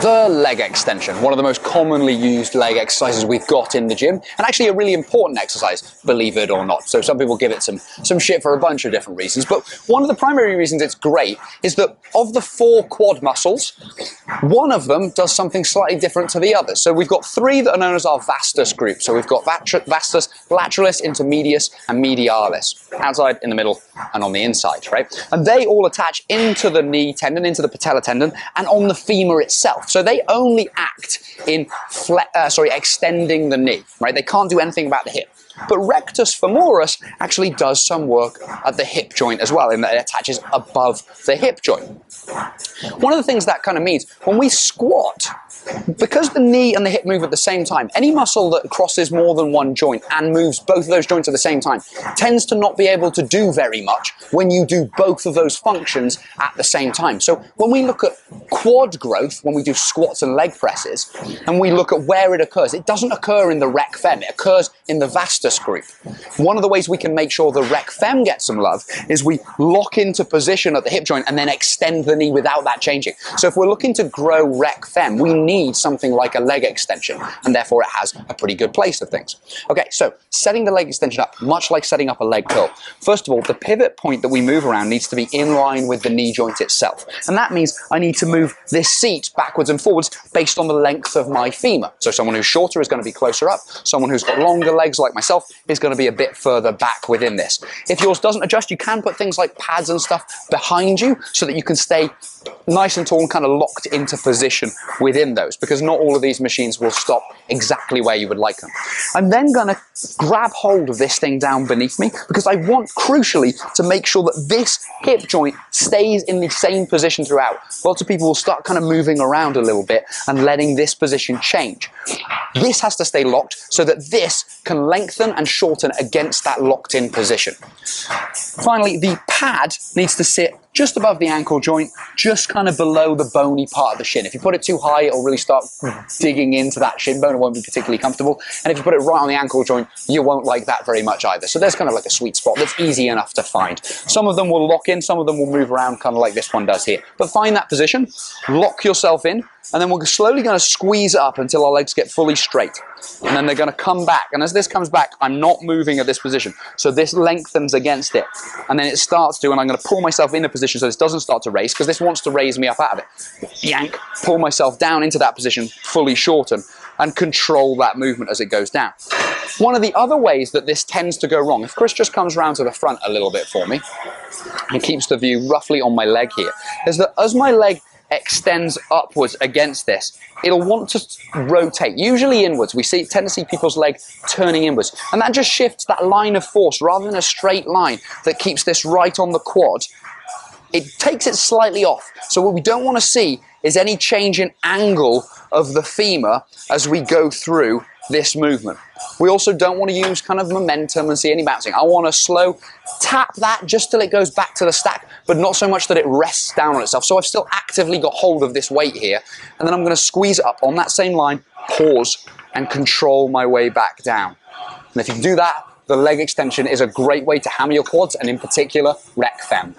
The leg extension, one of the most commonly used leg exercises we've got in the gym, and actually a really important exercise, believe it or not. So some people give it some shit for a bunch of different reasons, but one of the primary reasons it's great is that of the 4 quad muscles, one of them does something slightly different to the others. So we've got 3 that are known as our vastus group. So we've got vastus, lateralis, intermedius, and medialis, outside, in the middle, and on the inside, right? And they all attach into the knee tendon, into the patella tendon, and on the femur itself. So they only act in extending the knee, right? They can't do anything about the hip. But rectus femoris actually does some work at the hip joint as well, in that it attaches above the hip joint. One of the things that kind of means, when we squat, because the knee and the hip move at the same time, any muscle that crosses more than one joint and moves both of those joints at the same time tends to not be able to do very much when you do both of those functions at the same time. So when we look at quad growth, when we do squats and leg presses, and we look at where it occurs, it doesn't occur in the Rec Fem, it occurs in the Vastus group. One of the ways we can make sure the Rec Fem gets some love is we lock into position at the hip joint and then extend the knee without that changing. So if we're looking to grow Rec Fem, we need something like a leg extension, and therefore it has a pretty good place of things. Okay, so setting the leg extension up, much like setting up a leg curl. First of all, the pivot point that we move around needs to be in line with the knee joint itself. And that means I need to move this seat backwards and forwards based on the length of my femur. So someone who's shorter is going to be closer up. Someone who's got longer legs like myself is going to be a bit further back within this. If yours doesn't adjust, you can put things like pads and stuff behind you so that you can stay nice and tall and kind of locked into position within those, because not all of these machines will stop exactly where you would like them. I'm then going to grab hold of this thing down beneath me, because I want, crucially, to make sure that this hip joint stays in the same position throughout. Lots of people will start kind of moving around a little bit and letting this position change. This has to stay locked so that this can lengthen and shorten against that locked in position. Finally, the pad needs to sit just above the ankle joint, just kind of below the bony part of the shin. If you put it too high, it'll really start digging into that shin bone. It won't be particularly comfortable. And if you put it right on the ankle joint, you won't like that very much either. So there's kind of like a sweet spot that's easy enough to find. Some of them will lock in, some of them will move around, kind of like this one does here. But find that position, lock yourself in, and then we're slowly going to squeeze up until our legs get fully straight. And then they're going to come back. And as this comes back, I'm not moving at this position. So this lengthens against it. And then it starts to, and I'm going to pull myself in a position so this doesn't start to raise, because this wants to raise me up out of it. Yank, pull myself down into that position, fully shorten, and control that movement as it goes down. One of the other ways that this tends to go wrong, if Chris just comes round to the front a little bit for me, and keeps the view roughly on my leg here, is that as my leg extends upwards against this, it'll want to rotate, usually inwards. We tend to see people's leg turning inwards, and that just shifts that line of force rather than a straight line that keeps this right on the quad. It takes it slightly off. So what we don't want to see is any change in angle of the femur as we go through this movement. We also don't want to use kind of momentum and see any bouncing. I want to slow tap that just till it goes back to the stack, but not so much that it rests down on itself. So I've still actively got hold of this weight here, and then I'm going to squeeze it up on that same line, pause, and control my way back down. And if you can do that, the leg extension is a great way to hammer your quads, and in particular, Rec Fem.